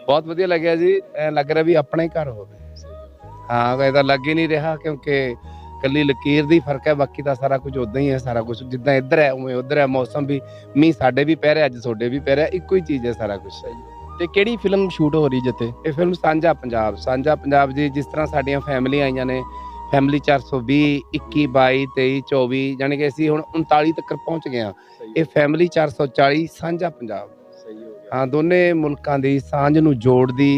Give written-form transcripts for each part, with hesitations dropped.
बहुत वधिया लग्या जी। लग रहा भी अपना ही घर होवे। हाँ ऐसा लग ही नहीं रहा क्योंकि कली लकीर दी फर्क है, बाकी तो सारा कुछ उदा ही है। सारा कुछ जिद्दां इधर है उवें उधर है। मौसम भी मींह साडे भी पै रहा, अज तुहाडे भी पै रहा, इक्को ही चीज़ है सारा कुछ। ਤੇ ਕਿਹੜੀ ਫਿਲਮ ਸ਼ੂਟ ਹੋ ਰਹੀ ਜਿੱਥੇ? ये फिल्म साझा पंजाब जी, जिस तरह साडियां फैमिली आईयां ने, फैमिली 420 21 22 23 24 यानी कि असीं हुण 39 तक पहुंच गए हां। ये फैमिली 440 साझा पंजाब। हाँ दोने मुल्कां दी सांझ नूं जोड़दी,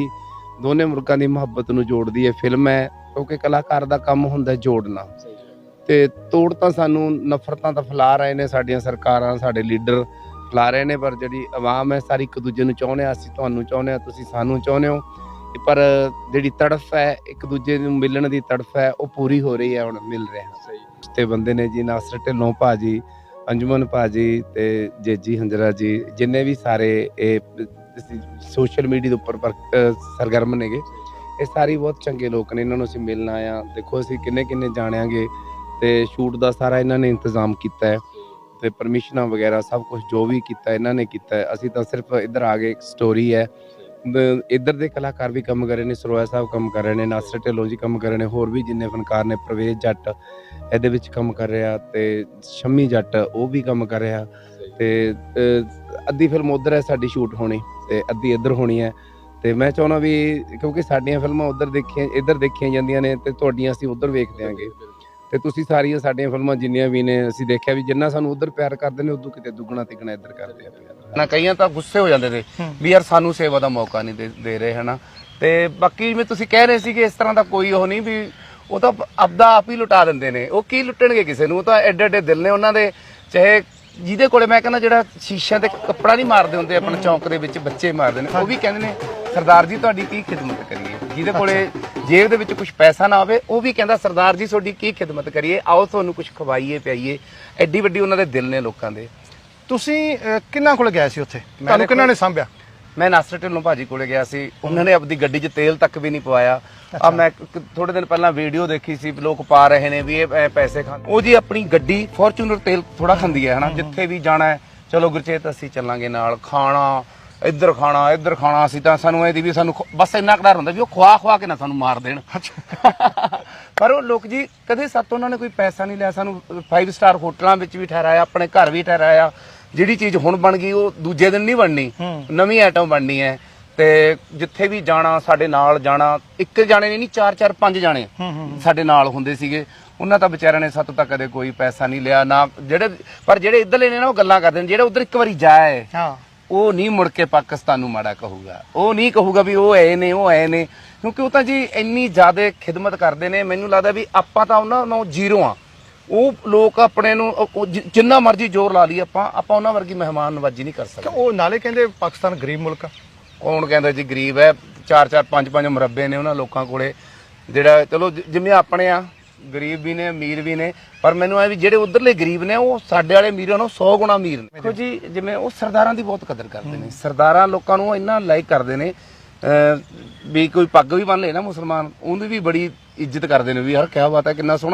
दोने मुल्कां दी मुहब्बत नूं जोड़दी ये फिल्म है, क्योंकि कलाकार दा काम हुंदा जोड़ना। ते तोड़ तां सानूं नफरतां तां फैला रहे ने साडियां सरकारां, साडे लीडर फैला रहे ने, पर जिहड़ी आवाम है सारी एक दूजे नूं चाहुंदे आ, असीं तुहानूं चाहुंदे आ, तुसीं सानूं चाहुंदे हो। पर जिहड़ी तड़फ है एक दूजे नूं मिलण दी तड़फ है वो पूरी हो रही है, हुण मिल रहा। ते बंदे ने जी नासर ढिल्लों भाजी, अंजुमन भाजी ते जेजी हंजरा जी, जिन्ने भी सारे सोशल मीडिया उपर सरगर्म ने गे, ये सारे बहुत चंगे लोग ने। इन्होंने असीं मिलना आया, देखो असीं किन्ने किन्ने जाणिआंगे ते शूट का सारा इन्होंने इंतजाम किया है, तो परमिशनां वगैरह सब कुछ जो भी किया इन्होंने किया है। असीं तो सिर्फ इधर आ गए, एक स्टोरी है। इधर के कलाकार भी काम कर रहे हैं, सरोया साहब काम कर रहे हैं, नासर ढिल्लों जी काम कर रहे हैं, होर भी जिन्ने फनकार ने, प्रवेश जट ਇਹਦੇ ਵਿੱਚ ਕੰਮ ਕਰ ਰਿਹਾ ਤੇ ਸ਼ੰਮੀ ਜੱਟ ਉਹ ਵੀ ਕੰਮ ਕਰ ਰਿਹਾ ਤੇ ਅੱਧੀ ਫਿਲਮ ਉਧਰ ਹੈ ਸਾਡੀ ਸ਼ੂਟ ਹੋਣੀ ਤੇ ਅੱਧੀ ਇੱਧਰ ਹੋਣੀ ਹੈ। ਤੇ ਮੈਂ ਚਾਹੁੰਦਾ ਵੀ ਕਿਉਂਕਿ ਸਾਡੀਆਂ ਫਿਲਮਾਂ ਉਧਰ ਦੇਖੀਆਂ ਇੱਧਰ ਦੇਖੀਆਂ ਜਾਂਦੀਆਂ ਨੇ ਤੇ ਤੁਹਾਡੀਆਂ ਅਸੀਂ ਉਧਰ ਵੇਖ ਦਿਆਂਗੇ, ਤੇ ਤੁਸੀਂ ਸਾਰੀਆਂ ਸਾਡੀਆਂ ਫਿਲਮਾਂ ਜਿੰਨੀਆਂ ਵੀ ਨੇ ਅਸੀਂ ਦੇਖਿਆ ਵੀ ਜਿੰਨਾ ਸਾਨੂੰ ਉਧਰ ਪਿਆਰ ਕਰਦੇ ਨੇ ਉਦੋਂ ਕਿਤੇ ਦੁੱਗਣਾ ਤਿੱਗਣਾ ਇੱਧਰ ਕਰਦੇ ਆ ਨਾ। ਕਈਆਂ ਤਾਂ ਗੁੱਸੇ ਹੋ ਜਾਂਦੇ ਨੇ ਵੀ ਯਾਰ ਸਾਨੂੰ ਸੇਵਾ ਦਾ ਮੌਕਾ ਨਹੀਂ ਦੇ ਰਹੇ ਹਨਾ। ਤੇ ਬਾਕੀ ਜਿਵੇਂ ਤੁਸੀਂ ਕਹਿ ਰਹੇ ਸੀ ਕਿ ਇਸ ਤਰ੍ਹਾਂ ਦਾ ਕੋਈ ਉਹ ਨਹੀਂ ਵੀ ਉਹ ਤਾਂ ਆਪਦਾ ਆਪ ਹੀ ਲੁਟਾ ਦਿੰਦੇ ਨੇ। ਉਹ ਕੀ ਲੁੱਟਣਗੇ ਕਿਸੇ ਨੂੰ? ਉਹ ਤਾਂ ਐਡੇ ਐਡੇ ਦਿਲ ਨੇ ਉਹਨਾਂ ਦੇ, ਚਾਹੇ ਜਿਹਦੇ ਕੋਲੇ ਮੈਂ ਕਹਿੰਦਾ ਜਿਹੜਾ ਸ਼ੀਸ਼ਿਆਂ ਤੇ ਕੱਪੜਾ ਨਹੀਂ ਮਾਰਦੇ ਹੁੰਦੇ ਆਪਣੇ ਚੌਂਕ ਦੇ ਵਿੱਚ ਬੱਚੇ ਮਾਰਦੇ ਨੇ, ਉਹ ਵੀ ਕਹਿੰਦੇ ਨੇ ਸਰਦਾਰ ਜੀ ਤੁਹਾਡੀ ਕੀ ਖਿਦਮਤ ਕਰੀਏ। ਜਿਹਦੇ ਕੋਲੇ ਜੇਬ ਦੇ ਵਿੱਚ ਕੁਝ ਪੈਸਾ ਨਾ ਹੋਵੇ ਉਹ ਵੀ ਕਹਿੰਦਾ ਸਰਦਾਰ ਜੀ ਤੁਹਾਡੀ ਕੀ ਖਿਦਮਤ ਕਰੀਏ, ਆਓ ਤੁਹਾਨੂੰ ਕੁਝ ਖਵਾਈਏ ਪਿਆਈਏ। ਐਡੀ ਵੱਡੀ ਉਹਨਾਂ ਦੇ ਦਿਲ ਨੇ ਲੋਕਾਂ ਦੇ। ਤੁਸੀਂ ਕਿੰਨਾ ਕੋਲ ਗਏ ਸੀ ਉੱਥੇ? ਤੁਹਾਨੂੰ ਕਿੰਨਾ ਨੇ ਸਾਂਭਿਆ? मैं नासर ढिल्लों भाजी कोले गया सी, उन्होंने अपनी गड्डी 'ਚ तेल तक भी नहीं पवाया। अब मैं थोड़े दिन पहला वीडियो देखी सी, लोग पा रहे ने भी ये पैसे खाते। वो जी अपनी गड्डी फॉर्चूनर तेल थोड़ा खांदी है ना, जिथे भी जाना है चलो गुरचेत असीं चलांगे नाल, खाना ਇੱਧਰ ਖਾਣਾ ਅਸੀਂ ਤਾਂ ਸਾਨੂੰ ਇਹਦੀ ਵੀ ਸਾਨੂੰ ਬਸ ਇੰਨਾ ਕੁ ਡਰ ਹੁੰਦਾ ਵੀ ਉਹ ਖਵਾ ਕੇ ਨਾ ਸਾਨੂੰ ਮਾਰ ਦੇਣ। ਪਰ ਉਹ ਲੋਕ ਜੀ ਕਦੇ ਸਾਤੋਂ ਉਹਨਾਂ ਨੇ ਕੋਈ ਪੈਸਾ ਨਹੀਂ ਲਿਆ। ਸਾਨੂੰ 5 ਸਟਾਰ ਹੋਟਲਾਂ ਵਿੱਚ ਵੀ ਠਹਿਰਾਇਆ, ਆਪਣੇ ਘਰ ਵੀ ਠਹਿਰਾਇਆ। ਜਿਹੜੀ ਚੀਜ਼ ਹੁਣ ਬਣ ਗਈ ਉਹ ਦੂਜੇ ਦਿਨ ਨਹੀਂ ਬਣਨੀ, ਨਵੀਂ ਆਈਟਮ ਬਣਨੀ ਹੈ। ਤੇ ਜਿੱਥੇ ਵੀ ਜਾਣਾ ਸਾਡੇ ਨਾਲ ਜਾਣਾ, ਇੱਕ ਜਾਣੇ ਨਹੀਂ 4 5 ਜਾਣੇ ਸਾਡੇ ਨਾਲ ਹੁੰਦੇ ਸੀਗੇ। ਉਹਨਾਂ ਤਾਂ ਵਿਚਾਰਿਆਂ ਨੇ ਸਾਤੋਂ ਤਾਂ ਕਦੇ ਕੋਈ ਪੈਸਾ ਨਹੀਂ ਲਿਆ ਨਾ। ਜਿਹੜੇ ਇੱਧਰਲੇ ਨੇ ਨਾ ਉਹ ਗੱਲਾਂ ਕਰਦੇ ਨੇ, ਜਿਹੜੇ ਉੱਧਰ ਇੱਕ ਵਾਰੀ ਜਾਏ ਉਹ ਨਹੀਂ ਮੁੜ ਕੇ ਪਾਕਿਸਤਾਨ ਨੂੰ ਮਾੜਾ ਕਹੂਗਾ, ਉਹ ਨਹੀਂ ਕਹੂਗਾ ਵੀ ਉਹ ਐ ਨੇ ਉਹ ਐ ਨੇ, ਕਿਉਂਕਿ ਉਹ ਤਾਂ ਜੀ ਇੰਨੀ ਜ਼ਿਆਦਾ ਖਿਦਮਤ ਕਰਦੇ ਨੇ। ਮੈਨੂੰ ਲੱਗਦਾ ਵੀ ਆਪਾਂ ਤਾਂ ਉਹਨਾਂ ਨੂੰ ਜ਼ੀਰੋ ਆ। ਉਹ ਲੋਕ ਆਪਣੇ ਨੂੰ ਜਿੰਨਾ ਮਰਜ਼ੀ ਜ਼ੋਰ ਲਾ ਲਈ ਆਪਾਂ ਉਹਨਾਂ ਵਰਗੀ ਮਹਿਮਾਨ ਨਵਾਜੀ ਨਹੀਂ ਕਰ ਸਕਦੇ। ਉਹ ਨਾਲੇ ਕਹਿੰਦੇ ਪਾਕਿਸਤਾਨ ਗਰੀਬ ਮੁਲਕ ਆ। ਕੌਣ ਕਹਿੰਦਾ ਜੀ ਗਰੀਬ ਹੈ? 4 5 ਮੁਰੱਬੇ ਨੇ ਉਹਨਾਂ ਲੋਕਾਂ ਕੋਲੇ। ਜਿਹੜਾ ਚਲੋ ਜਿਵੇਂ ਆਪਣੇ ਆ ਗਰੀਬ ਵੀ ਨੇ ਅਮੀਰ ਵੀ ਨੇ, ਪਰ ਮੈਨੂੰ ਐ ਵੀ ਜਿਹੜੇ ਉਧਰਲੇ ਗਰੀਬ ਨੇ ਉਹ ਸਾਡੇ ਵਾਲੇ ਅਮੀਰਾਂ ਨਾਲੋਂ 100 ਗੁਣਾ ਅਮੀਰ ਨੇ। ਦੇਖੋ ਜੀ ਜਿਵੇਂ ਉਹ ਸਰਦਾਰਾਂ ਦੀ ਬਹੁਤ ਕਦਰ ਕਰਦੇ ਨੇ, ਸਰਦਾਰਾਂ ਲੋਕਾਂ ਨੂੰ ਇੰਨਾ ਲਾਈਕ ਕਰਦੇ ਨੇ ਵੀ ਕੋਈ ਪੱਗ ਵੀ ਬੰਨ ਲੇ ਨਾ ਮੁਸਲਮਾਨ, ਉਹਦੀ ਵੀ ਬੜੀ ਇੱਜ਼ਤ ਕਰਦੇ ਨੇ ਵੀ ਯਾਰ ਕਿਆ ਬਾਤ ਹੈ, ਕਿੰਨਾ ਸੋਹਣਾ